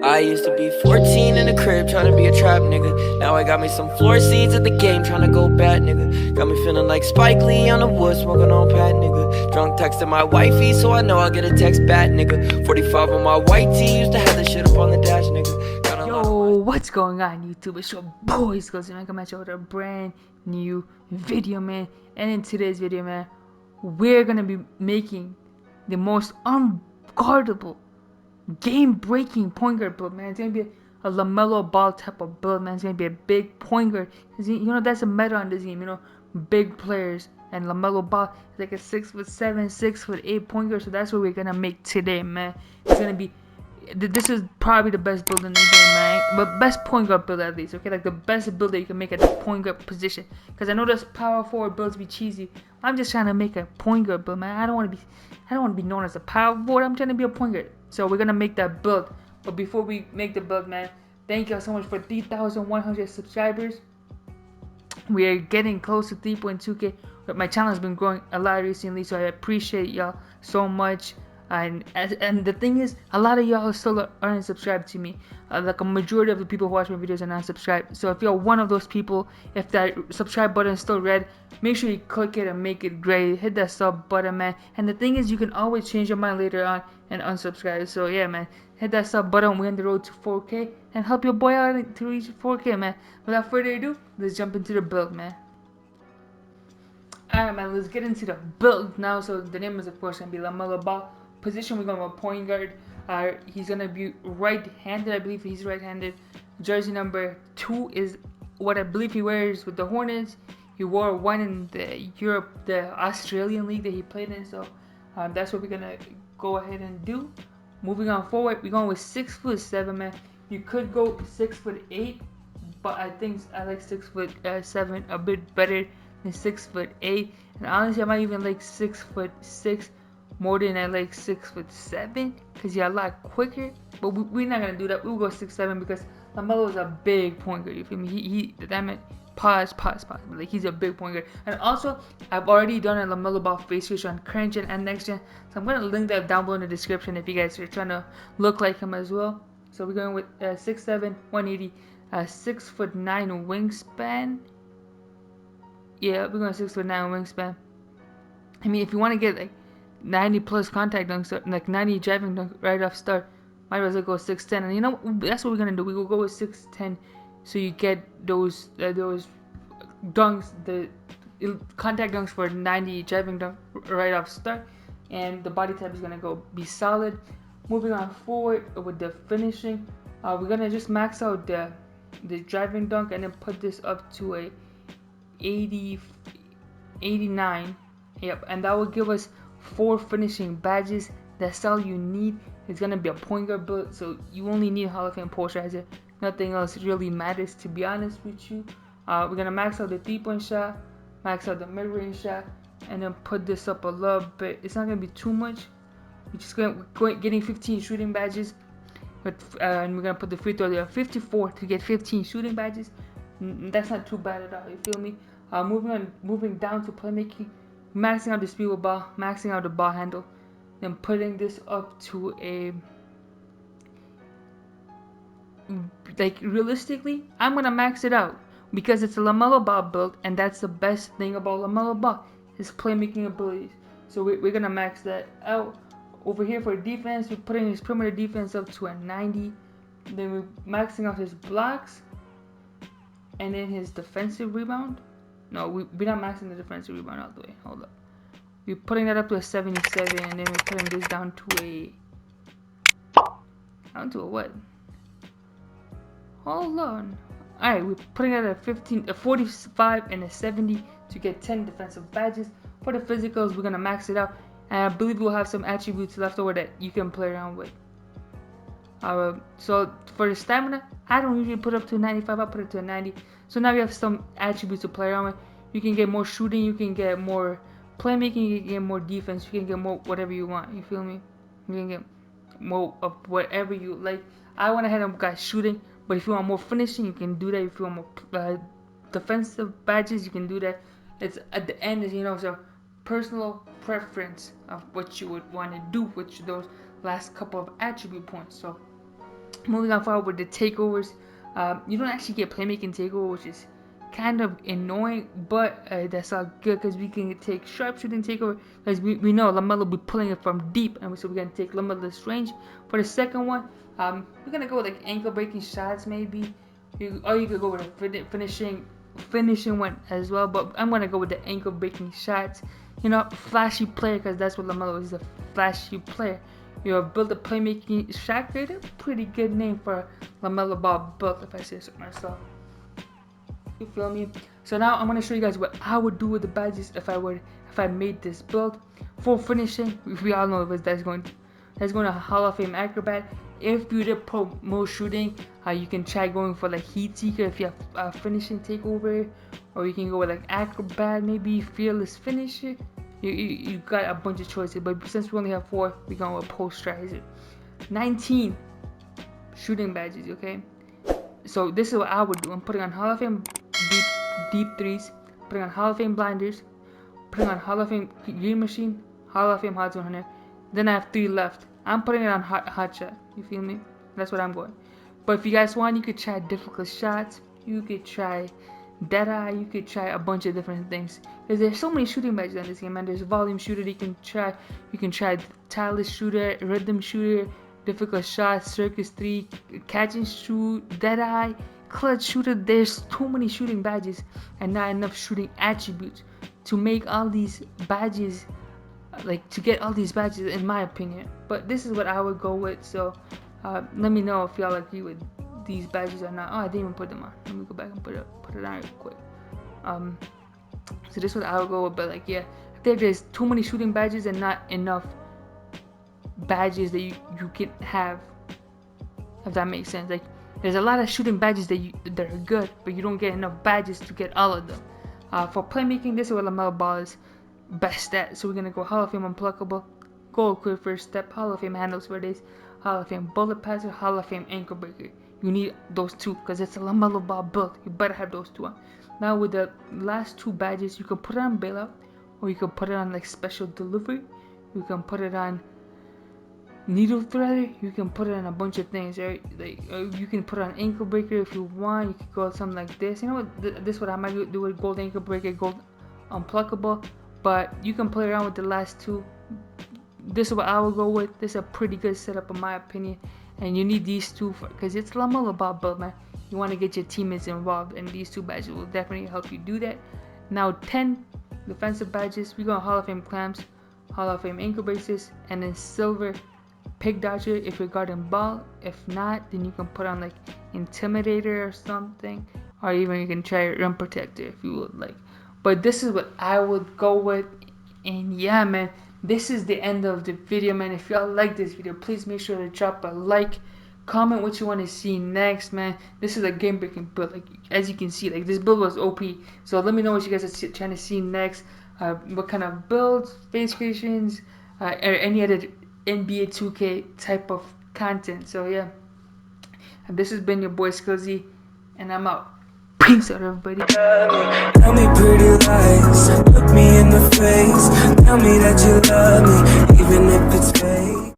I used to be 14 in the crib trying to be a trap nigga. Now I got me some floor seats at the game trying to go bad nigga. Got me feeling like Spike Lee on the wood smoking on pat nigga. Drunk texting my wifey so I know I'll get a text back nigga. 45 on my white tee used to have this shit up on the dash nigga. Yo, what's going on YouTube? It's your boy Skillzy, man. Come at you with a brand new video, man. And in today's video, man, we're gonna be making the most unguardable, game-breaking point guard build, man. It's gonna be a LaMelo Ball type of build, man. It's gonna be a big point guard. You know, that's a meta on this game, you know, big players. And LaMelo Ball is like a 6'7", 6'8" point guard. So that's what we're gonna make today, man. It's gonna be. This is probably the best build in the game, man. But best point guard build at least, okay? Like the best build that you can make at the point guard position. Because I know those power forward builds be cheesy. I'm just trying to make a point guard build, man. I don't want to be known as a power forward. I'm trying to be a point guard. So we're gonna make that build. But before we make the build, man, thank y'all so much for 3,100 subscribers. We are getting close to 3.2k. But my channel has been growing a lot recently, so I appreciate y'all so much. And the thing is, a lot of y'all still aren't subscribed to me. Like a majority of the people who watch my videos are not subscribed. So if you're one of those people, if that subscribe button is still red, make sure you click it and make it gray. Hit that sub button, man. And the thing is, you can always change your mind later on and unsubscribe. So yeah, man, hit that sub button. We're on the road to 4k and help your boy out to reach 4k, man. Without further ado, let's jump into the build, man. Alright, man, let's get into the build now. So the name is of course gonna be LaMelo Ball. Position, we're going with point guard. He's gonna be right-handed. I believe he's right-handed. Jersey number 2 is what I believe he wears with the Hornets. He wore one in the Australian league that he played in. So that's what we're gonna go ahead and do. Moving on forward, we're going with 6'7", man. You could go 6'8", but I think I like 6'7" a bit better than 6'8". And honestly, I might even like 6'6". More than I like 6'7", because you're a lot quicker. But we're not gonna do that. We'll go 6'7" because LaMelo is a big point guard. You feel me? That meant pause. Like he's a big point guard. And also, I've already done a LaMelo Ball face research on current gen and next gen. So I'm gonna link that down below in the description if you guys are trying to look like him as well. So we're going with 6'7", 180, 6'9" wingspan. Yeah, we're going 6'9" wingspan. I mean, if you want to get like 90 plus contact dunks, like 90 driving dunk right off start, might as well go 6'10", and you know that's what we're gonna do. We will go with 6'10", so you get those dunks, the contact dunks for 90 driving dunk right off start, and the body type is gonna be solid. Moving on forward with the finishing, we're gonna just max out the driving dunk and then put this up to a 89. Yep, and that will give us 4 finishing badges. That's all you need. It's gonna be a point guard build, so you only need Hall of Fame posterizer. Nothing else really matters, to be honest with you. We're gonna max out the 3-point shot, max out the mid-range shot, and then put this up a little bit. It's not gonna be too much. We're just getting 15 shooting badges, and we're gonna put the free throw there 54 to get 15 shooting badges. That's not too bad at all. You feel me? Moving down to playmaking. Maxing out the speed with ball, maxing out the ball handle, then putting this up to a, like realistically, I'm gonna max it out because it's a LaMelo Ball build, and that's the best thing about LaMelo Ball, his playmaking abilities. So we're gonna max that out. Over here for defense, we're putting his perimeter defense up to a 90. Then we're maxing out his blocks, and then his defensive rebound. No, we're not maxing the defensive rebound all the way. Hold up. We're putting that up to a 77, and then we're putting this down to a what? Hold on. Alright, we're putting that at a 45, and a 70 to get 10 defensive badges. For the physicals, we're gonna max it out, and I believe we'll have some attributes left over that you can play around with. So for the stamina, I don't usually put up to 95. I put it to a 90. So now we have some attributes to play around with. You can get more shooting. You can get more playmaking. You can get more defense. You can get more whatever you want. You feel me? You can get more of whatever you like. I went ahead and got shooting, but if you want more finishing, you can do that. If you want more defensive badges, you can do that. It's at the end, you know, it's a personal preference of what you would want to do with those last couple of attribute points. So Moving on forward with the takeovers, you don't actually get playmaking takeover, which is kind of annoying, but that's all good because we can take sharpshooting takeover because we know LaMelo will be pulling it from deep, and so we're gonna take LaMelo's range. For the second one, we're gonna go with like ankle breaking shots maybe, or you could go with a finishing one as well. But I'm gonna go with the ankle breaking shots. You know, flashy player because that's what LaMelo is, a flashy player. You know, build a playmaking shot creator. Pretty good name for LaMelo Ball build, if I say so myself. You feel me? So now I'm gonna show you guys what I would do with the badges if I made this build. For finishing, we all know that's going to Hall of Fame acrobat. If you did promote shooting, you can try going for like heat seeker if you have finishing takeover, or you can go with like acrobat, maybe fearless finisher. You got a bunch of choices, but since we only have 4, we're going with posterizer. 19 shooting badges, okay? So this is what I would do. I'm putting on Hall of Fame deep threes, putting on Hall of Fame blinders, putting on Hall of Fame green machine, Hall of Fame hot zone hunter. Then I have 3 left. I'm putting it on hot shot. You feel me? That's what I'm going. But if you guys want, you could try difficult shots. You could try Deadeye, you could try a bunch of different things because there's so many shooting badges on this game, man. There's volume shooter you can try tireless shooter, rhythm shooter, difficult shot, circus 3, catch and shoot, Deadeye, clutch shooter. There's too many shooting badges and not enough shooting attributes to make all these badges, like to get all these badges in my opinion. But this is what I would go with, so let me know if y'all agree with these badges or not. Oh, I didn't even put them on. Let me go back and put it on real quick. So this is what I would go with, but like, yeah, I think there's too many shooting badges and not enough badges that you can have, if that makes sense. Like, there's a lot of shooting badges that are good, but you don't get enough badges to get all of them. For playmaking, this is what LaMelo Ball is best at. So we're gonna go Hall of Fame unpluckable, goal quick first step, Hall of Fame handles for days, Hall of Fame bullet passer, Hall of Fame ankle breaker. You need those 2 because it's a LaMelo Ball build. You better have those 2 on. Now with the last 2 badges, you can put it on bailout, or you can put it on like special delivery. You can put it on needle threader. You can put it on a bunch of things, right? Like you can put it on ankle breaker if you want. You could go with something like this. You know what? This is what I might do with gold ankle breaker, gold unpluckable. But you can play around with the last 2. This is what I will go with. This is a pretty good setup in my opinion. And you need these 2 because it's LaMelo Ball build, man. You want to get your teammates involved, and these 2 badges will definitely help you do that. Now 10 defensive badges. We go Hall of Fame clamps, Hall of Fame ankle braces, and then silver pick dodger if you're guarding ball. If not, then you can put on like intimidator or something, or even you can try rim protector if you would like. But this is what I would go with, and yeah, man. This is the end of the video, man. If y'all like this video, please make sure to drop a like, comment what you want to see next, man. This is a game breaking build, like as you can see, like this build was OP. So let me know what you guys are trying to see next, what kind of builds, face creations, or any other NBA 2K type of content. So yeah, and this has been your boy Skillzy, and I'm out. Peace out, everybody. Tell me pretty lies, look me in the face. Tell me that you love me, even if it's fake.